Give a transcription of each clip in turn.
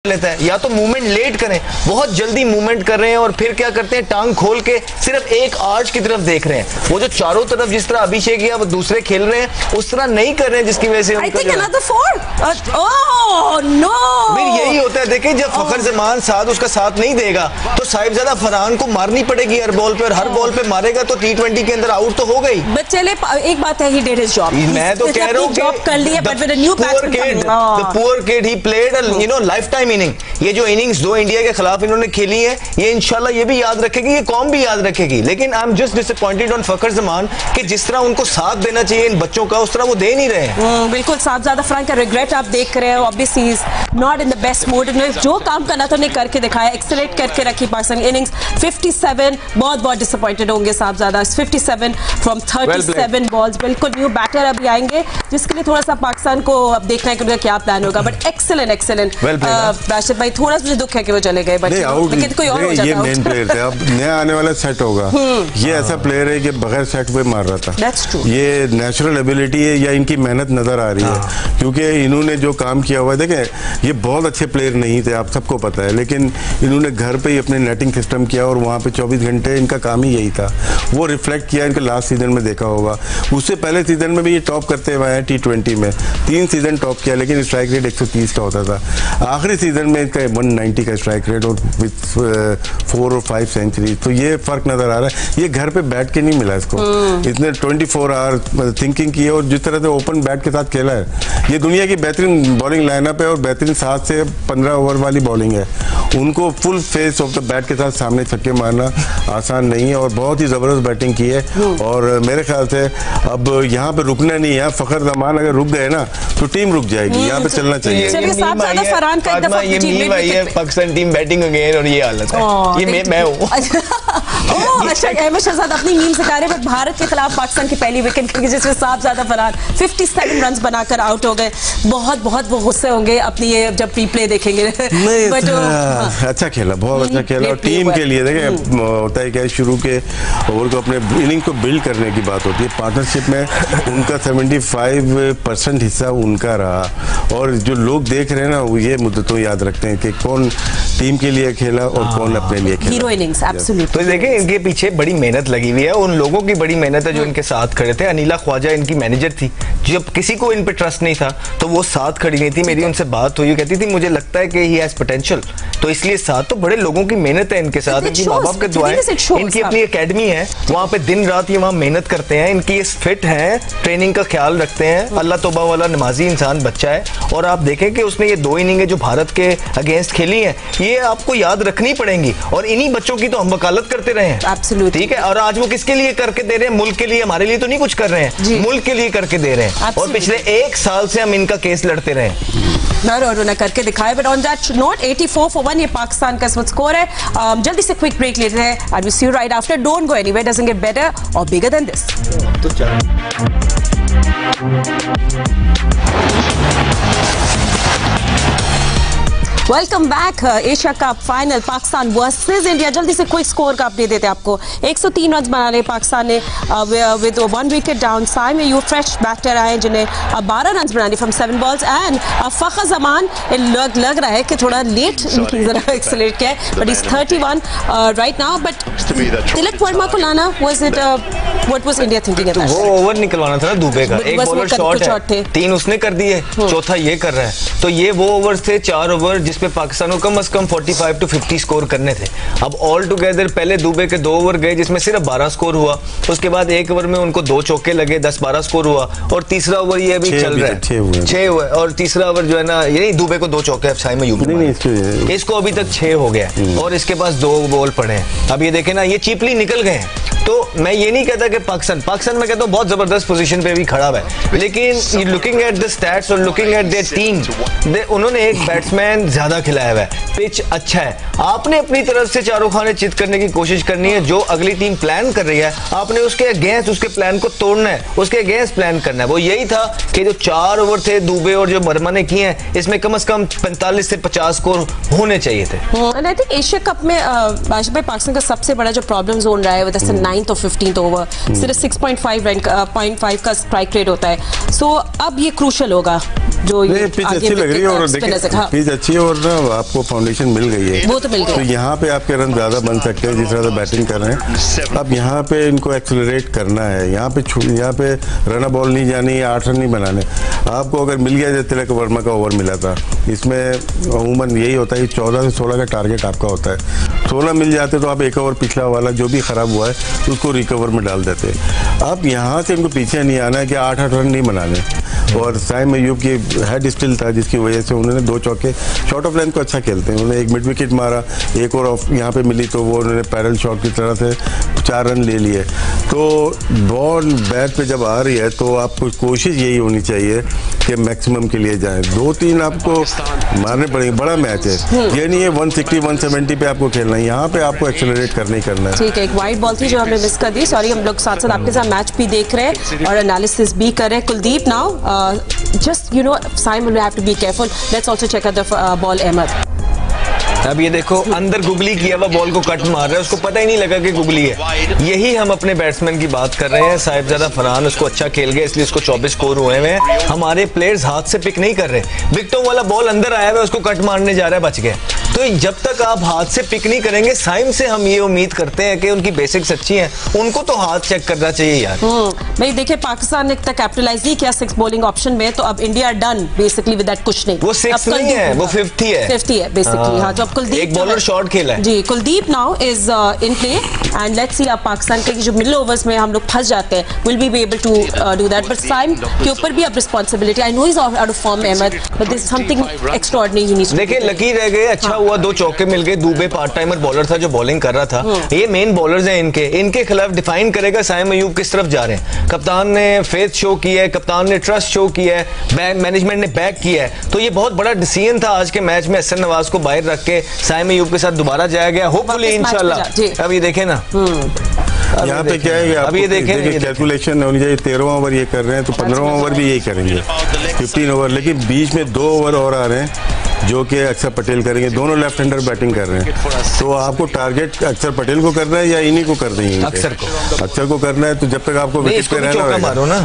लेता है, या तो मूवमेंट लेट करें, बहुत जल्दी मूवमेंट कर रहे हैं और फिर क्या करते हैं, टांग खोल के सिर्फ एक आर्च की तरफ देख रहे हैं। वो जो चारों तरफ जिस तरह अभिषेक या वो दूसरे खेल रहे हैं उस तरह नहीं कर रहे हैं, जिसकी वजह से फिर यही होता है। देखिए जब फखर जमान साथ उसका साथ नहीं देगा तो साहिबजादा फरहान को मारनी पड़ेगी हर बॉल पे, और हर बॉल पे मारेगा तो T20 के अंदर आउट तो हो गई। चले एक बात है, he did his job. मैं तो कह रहा हूँ जॉब कर ली है, but with a new batsman coming. The poor kid, he played a lifetime inning. ये जो इनिंग्स दो इंडिया के खिलाफ इन्होंने खेली है, ये इंशाल्लाह ये भी याद रखेगी, ये कौम भी याद रखेगी। लेकिन I am just disappointed on Fakhar Zaman कि जिस तरह उनको साथ देना चाहिए इन बच्चों का, उस तरह वो दे नहीं रहे हैं। बिल्कुल साहबजादा फरहान का रिग्रेट आप देख रहे हो। Obviously he is not in the best mood. जो काम करना था उन्हें करके दिखाया, एक्सेलेंट करके रखी पाकिस्तान इनिंग्स। 57 बहुत डिसअपॉइंटेड होंगे साहबजादा। 57 फ्रॉम 37 बॉल्स। बिल्कुल न्यू बैटर अभी आएंगे जिसके लिए थोड़ा सा पाकिस्तान को अब देखना है कि उनका क्या प्लान होगा। बट एक्सेलेंट राशिद भाई, थोड़ा सा दुख है कि वो चले गए, बट लेकिन कोई और हो जाता। ये मेन प्लेयर थे, अब नया आने वाला सेट होगा। ये ऐसा प्लेयर है कि बगैर सेट पे मार रहा था। ये नेचुरल एबिलिटी है या इनकी मेहनत नजर आ रही है, क्योंकि इन्होंने जो काम किया हुआ है, देखें ये बहुत अच्छे प्लेयर नहीं थे, आप सबको पता है, लेकिन इन्होंने घर पे ही अपने नेटिंग सिस्टम किया और वहाँ पे 24 घंटे इनका काम ही यही था। वो रिफ्लेक्ट किया इनके लास्ट सीजन में देखा होगा। उससे पहले सीजन में भी ये टॉप करते हुए हैं T20 में, 3 सीजन टॉप किया, लेकिन स्ट्राइक रेट 130 का होता था। आखिरी सीजन में इसका 190 का स्ट्राइक रेट और विद 4 और 5 सेंचुरी। तो ये फर्क नजर आ रहा है। ये घर पे बैठ के नहीं मिला इसको, इसने 24 आवर थिंकिंग की है और जिस तरह से ओपन बैट के साथ खेला है, ये दुनिया की बेहतरीन बॉलिंग लाइनअप है और बेहतरीन 7 से 15 ओवर वाली बॉलिंग है। उनको full face of the bat के साथ सामने छक्के मारना आसान नहीं है और बहुत ही जबरदस्त बैटिंग की है। और मेरे ख्याल से अब यहाँ पे रुकना नहीं है। फखर जमान अगर रुक गए ना तो टीम रुक जाएगी, यहाँ पे चलना चाहिए। पाकिस्तान टीम बैटिंग अगेन और ये हालत है, ये मैं हूँ। अच्छा, अहमद शहजाद अपनी नींद सिखा रहे हैं। भारत के खिलाफ पाकिस्तान की पहली विकेट जिसमें साहबजादा फरहान 57 रन बनाकर आउट हो गए। बहुत वो गुस्से होंगे अपनी ये जब रिप्ले देखेंगे। अच्छा खेला, बहुत अच्छा खेला। और टीम के लिए देखें होता है क्या, शुरू के ओवर को अपने इनिंग को बिल्ड करने की बात होती है। पार्टनरशिप में उनका 75% हिस्सा उनका रहा और जो लोग देख रहे हैं ना वो ये मुद्दतों याद रखते हैं कि कौन टीम के लिए खेला और कौन अपने लिए खेला। Hero innings absolutely. तो देखें इनके पीछे बड़ी मेहनत लगी हुई है, उन लोगों की बड़ी मेहनत है जो इनके साथ खड़े थे। अनिला ख्वाजा इनकी मैनेजर थी, जब किसी को इन पे ट्रस्ट नहीं था तो वो साथ खड़ी नहीं थी। मेरी उनसे बात हुई, कहती थी मुझे लगता है कि ही हैज पोटेंशियल, तो इसलिए साथ। तो बड़े लोगों की मेहनत है इनके साथ, इनकी माँ बाप के दुआएं, इनकी अपनी एकेडमी है, वहाँ पे दिन रात ये वहाँ मेहनत करते हैं। इनकी फिट है, ट्रेनिंग का ख्याल रखते हैं। अल्लाह तौबा वाला नमाजी इंसान बच्चा है। और आप देखें कि उसने ये 2 इनिंगें जो भारत के अगेंस्ट खेली हैं, ये आपको याद रखनी पड़ेंगी और इन्हीं बच्चों की तो हम वकालत करते रहे हैं। ठीक है, और आज वो किसके लिए करके दे रहे हैं? मुल्क के लिए, हमारे लिए तो नहीं कुछ कर रहे हैं, मुल्क के लिए करके दे रहे हैं। और पिछले 1 साल से हम इनका केस लड़ते रहे और उन्होंने करके दिखाया। But on that note 84 for 1 ये पाकिस्तान का स्कोर है। जल्दी से क्विक ब्रेक लेते हैं। I will see you right after. Don't go anywhere, doesn't get better और बिगर देन दिस। तो welcome back. Asia cup final Pakistan versus India. जल्दी से क्विक स्कोर का अपडेट देते हैं आपको। 103 रन बना रहे पाकिस्तान ने with 1 wicket down. Saim Ayub fresh batter आए जिन्हें 12 रन बनाने from 7 balls. And Fakhar Zaman लग रहा है कि थोड़ा लेट एक्सेलरेट किया है, but is 31 right now. But Tilak Varma को लाना was it what was India thinking at that? वो ओवर निकलवाना था ना दुबे का, एक बॉलर शॉट है, 3 उसने कर दिए, चौथा ये कर रहा है। तो ये वो ओवर्स थे, 4 ओवर जिसपे पाकिस्तान को कम से कम 45 to 50 स्कोर करने थे। अब ऑल टुगेदर पहले दुबे के 2 ओवर गए जिसमें सिर्फ 12 स्कोर हुआ। उसके बाद 1 ओवर में उनको 2 चौके लगे, 10-12 स्कोर हुआ। और तीसरा ओवर ये अभी चल रहा है, 6 हुए। और तीसरा ओवर जो है ना, ये दुबे को 2 चौके साइम अयूब ने, इसको अभी तक 6 हो गया और इसके पास 2 बॉल पड़े हैं। अब ये देखे ना, ये चीपली निकल गए हैं। तो मैं ये नहीं कहता कि पाकिस्तान में कहता हूँ बहुत जबरदस्त पोजीशन पे भी खड़ा है, लेकिन लुकिंग एट द स्टैट्स और लुकिंग एट देयर टीम, उन्होंने एक बैट्समैन ज्यादा खिलाया हुआ है, पिच अच्छा है। आपने अपनी तरफ से चारों खाने चित करने की कोशिश करनी है। जो अगली टीम प्लान कर रही है आपने उसके अगेंस्ट उसके प्लान को तोड़ना है, उसके अगेंस्ट प्लान करना है। वो यही था कि जो 4 ओवर थे दुबे और जो वर्मा ने किए हैं, इसमें कम से कम 45 से 50 स्कोर होने चाहिए थे। आई थिंक एशिया कप में पाकिस्तान का सबसे बड़ा जो प्रॉब्लम जोन रहा है 9th और 15th ओवर, सिर्फ 6.5 का स्ट्राइक रेट होता है। सो अब ये क्रूशल होगा जो पिच अच्छी लग रही है और देखिए पिच अच्छी है और ना आपको फाउंडेशन मिल गई है, वो तो मिल गई। तो यहाँ पे आपके रन ज्यादा बन सकते हैं जिस तरह से बैटिंग कर रहे हैं। अब यहाँ पे इनको एक्सेलरेट करना है, यहाँ पे रन बॉल नहीं जानी, 8 रन नहीं बनाने। आपको अगर मिल गया जैसे तिलक वर्मा का ओवर मिला था, इसमें अमूमन यही होता है कि 14 से 16 का टारगेट आपका होता है। 16 मिल जाते तो आप एक ओवर पिछला वाला जो भी खराब हुआ है उसको रिकवर में डाल देते। अब यहाँ से इनको पीछे नहीं आना है कि 8-8 रन नहीं बनाने। और साइम अयूब की हेड स्टिल था जिसकी वजह से उन्होंने 2 चौके शॉट ऑफ लेंथ को अच्छा खेलते हैं, उन्होंने एक मिड विकेट मारा, एक और ऑफ यहाँ पे मिली तो वो उन्होंने पैरल शॉट की तरह से 4 रन ले लिए। तो बॉल बैट पे जब आ रही है तो आपको कोशिश यही होनी चाहिए कि मैक्सिमम के लिए जाएं, 2-3 आपको मारने पड़ेंगे। बड़ा मैच है, ये नहीं है 160-170 पे आपको खेलना है, यहाँ पे आपको एक्सेलरेट करना है। ठीक है, एक वाइड बॉल थी जो हमने मिस कर दी, सॉरी। हम लोग साथ साथ आपके साथ मैच भी देख रहे हैं और एनालिसिस भी कर रहे हैं। Kuldeep, now just Saim will have to be careful. Let's also check out the ball, Ahmed. अब ये देखो अंदर गुगली किया हुआ बॉल को कट मार रहा है, उसको पता ही नहीं लगा कि गुगली है। यही हम अपने बैट्समैन की बात कर रहे हैं। साहिबजादा फरहान उसको अच्छा खेल गया इसलिए उसको 24 स्कोर हुए हैं। हमारे प्लेयर्स हाथ से पिक नहीं कर रहे, विकेटों वाला बॉल अंदर आया हुआ उसको कट मारने जा रहा है, बच गया। तो जब तक आप हाथ से पिक नहीं करेंगे, साइम से हम ये उम्मीद करते हैं कि उनकी बेसिक्स अच्छी हैं, उनको तो हाथ चेक करना चाहिए यार। भाई देखिए, पाकिस्तान ने तक कैपिटलाइज नहीं किया 6 बॉलिंग ऑप्शन में, तो अब India done basically with that कुछ नहीं। वो 6 नहीं है, वो 5th ही है। 5th ही है बेसिकली। हाँ, तो अब कुलदीप एक बॉलर शॉट खेला है जी। Kuldeep now is in play and let's see अब पाकिस्तान के जो मिडिल ओवर्स में हम लोग फंस जाते हैं, will be able to do that. But Saim के ऊपर भी अब responsibility, I know is out of form Ahmed, but this something extraordinary he needs. देखिए लकी रह गए, अच्छा हुआ 2 चौके मिल गए। दुबे पार्ट टाइमर बॉलर था जो बॉलिंग कर रहा था। ये मेन बॉलर्स हैं इनके खिलाफ डिफाइन करेगा साइम अयूब किस तरफ जा रहे हैं। कप्तान ने फेथ शो किया है, कप्तान ने ट्रस्ट शो किया है, मैनेजमेंट ने बैक किया है। तो ये बहुत बड़ा डिसीजन था आज के मैच में हसन नवाज को बाहर रख के साइम अयूब के साथ दोबारा जाया गया, होपफुली इंशाल्लाह। अब ये देखें ना, यहाँ पे क्या है, अब ये देखें कैलकुलेशन होनी चाहिए। 13वां ओवर ये कर रहे हैं तो 15वां ओवर भी यही करेंगे, 15 ओवर। लेकिन बीच में 2 ओवर और आ रहे हैं जो कि अक्षर पटेल करेंगे, दोनों लेफ्ट हैंडर बैटिंग कर रहे हैं। तो आपको टारगेट अक्षर पटेल को करना है या इन्हीं को कर देंगे? अक्षर को करना है। तो जब तक आपको विकेट पे रहना मारो ना,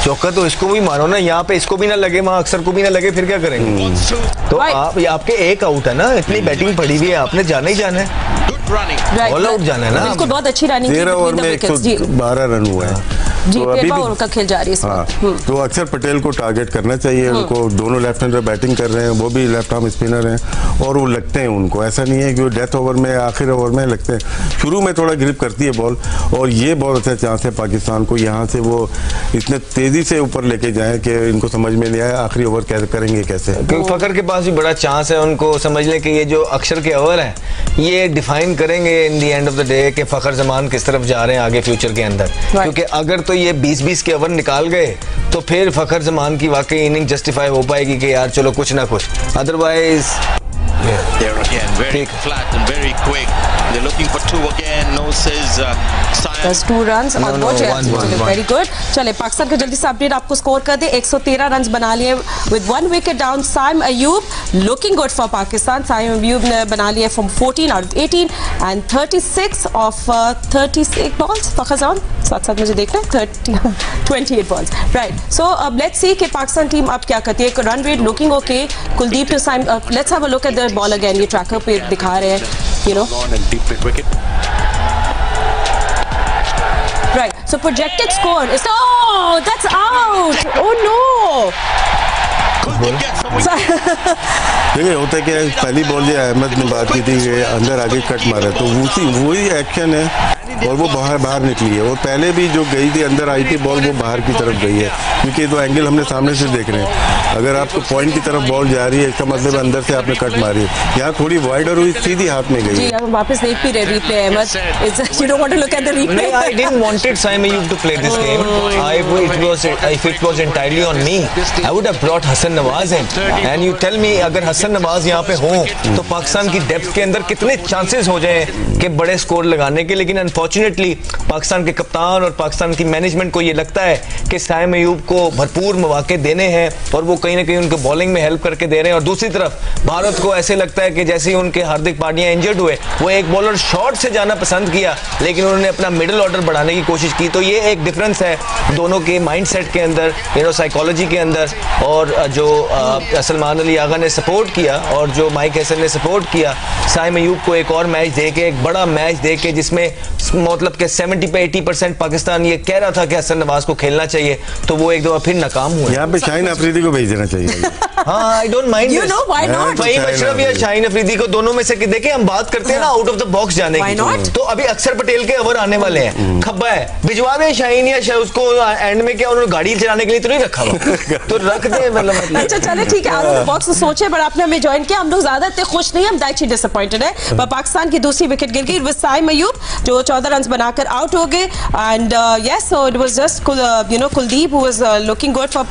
चौका तो इसको भी मारो ना, यहाँ पे इसको भी ना लगे, वहाँ अक्षर को भी ना लगे, फिर क्या करेंगे? तो आपके एक आउट है ना, इतनी बैटिंग पड़ी हुई है, आपने जाना ही जाना है, ऑल आउट जाना है ना। बिल्कुल, बहुत अच्छी रनिंग 13 ओवर में 112 रन हुआ है जी। तो अभी उनका खेल जारी है। हाँ, तो अक्षर पटेल को टारगेट करना चाहिए उनको। दोनों लेफ्ट हैंडर बैटिंग कर रहे हैं, वो भी लेफ्ट आर्म स्पिनर हैं और वो लगते हैं उनको। ऐसा नहीं है कि वो डेथ ओवर में आखिर ओवर में लगते हैं। शुरू में थोड़ा ग्रिप करती है बॉल और ये बहुत अच्छा चांस है पाकिस्तान को, यहाँ से वो इतने तेजी से ऊपर लेके जाए कि इनको समझ में नहीं आया आखिरी ओवर कैसे करेंगे कैसे। क्योंकि फखर के पास भी बड़ा चांस है, उनको समझ लें कि ये जो अक्षर के ओवर है ये डिफाइन करेंगे in the end of the day कि फखर जमान किस तरफ जा रहे हैं आगे फ्यूचर के अंदर। क्योंकि अगर तो ये 20-20 के ओवर निकाल गए तो फिर फखर जमान की वाकई इनिंग जस्टिफाई हो पाएगी कि यार चलो कुछ ना कुछ, otherwise They're looking for 2 again. No says That's 2 runs. Very good. चले पाकिस्तान का जल्दी से अपडेट आपको स्कोर कर दे। 113 रन बना लिए with 1 wicket down. Saim Ayub looking good for Pakistan. Saim Ayub ने बना लिए from 14 out of 18 and 36 of 36 balls. फखर साथ साथ मुझे देखना है 28 balls. Right. So let's see कि पाकिस्तान टीम अब क्या करती है। Run rate looking okay. Kuldeep to Saim. Let's have a look at the ball again. ये ट्रैकर पे दिखा रहे हैं, you know. Right, so projected score is, oh, that's out. Oh no. देखिए होता है कि पहली बॉल जो अहमद ने बात की थी कि अंदर आगे कट मारा, तो वही एक्शन है और वो बाहर निकली है। वो पहले भी जो गई थी अंदर आई थी बॉल, वो बाहर की तरफ गई है क्योंकि तो एंगल हमने सामने से देख रहे हैं। अगर आपको पॉइंट की तरफ बॉल जा रही है इसका मतलब अंदर से आपने कट मारी है। यहाँ थोड़ी वाइड और हुई सीधी हाथ में गई। जी हम वापस देख भी रहे replay Ahmed. You don't want to look at the replay? I didn't wanted Saim Ayoub to play this game. If it was entirely on me, I would have brought Hassan Nawaz in. And you tell me अगर हसन नवाज यहाँ पे हो तो पाकिस्तान की depth के अंदर कितने chances हो जाए कि बड़े स्कोर लगाने के। लेकिन अनफॉर्चुनेटली अनफॉर्चुनेटली पाकिस्तान के कप्तान और पाकिस्तान की मैनेजमेंट को ये लगता है कि साइम अयूब को भरपूर मौके देने हैं और वो कहीं ना कहीं उनको बॉलिंग में हेल्प करके दे रहे हैं। और दूसरी तरफ भारत को ऐसे लगता है कि जैसे ही उनके हार्दिक पांड्या इंजर्ड हुए, वो एक बॉलर शॉर्ट से जाना पसंद किया, लेकिन उन्होंने अपना मिडिल ऑर्डर बढ़ाने की कोशिश की। तो ये एक डिफरेंस है दोनों के माइंडसेट के अंदर, साइकोलॉजी के अंदर। और जो सलमान अली आगा ने सपोर्ट किया और जो माइक हैसन ने सपोर्ट किया साइम अयूब को एक और मैच दे के, एक बड़ा मैच दे के, जिसमें मतलब कि 70 पे 80% पाकिस्तान ये कह रहा था कि हसन नवाज को खेलना चाहिए, तो वो एक दफा फिर नाकाम हुआ। यहाँ पे शाहीन अफरीदी को भेज देना चाहिए। हाँ, I don't mind, you know why not, Faheem Ashraf या शाहीन अफरीदी को, दोनों में से देखिए हम बात करते हैं ना आउट ऑफ द बॉक्स जाने की, तो अभी अक्षर पटेल के ओवर आने वाले हैं, खब्बा है, भिजवा दें शाहीन या उसको एंड में, क्या उन्होंने गाड़ी चलाने के लिए तो नहीं रखा हुआ, तो रख दे मतलब। अच्छा चले ठीक है, आउट ऑफ द बॉक्स सोचे, पर आपने हमें ज्वाइन किया, हम लोग ज्यादा इतने खुश नहीं, हम एक्चुअली डिसअपॉइंटेड है। पर पाकिस्तान की दूसरी विकेट गिर गई, साइम अयूब जो 14 रन बनाकर आउट हो गए। And yes, so it was just Kuldeep who was looking good for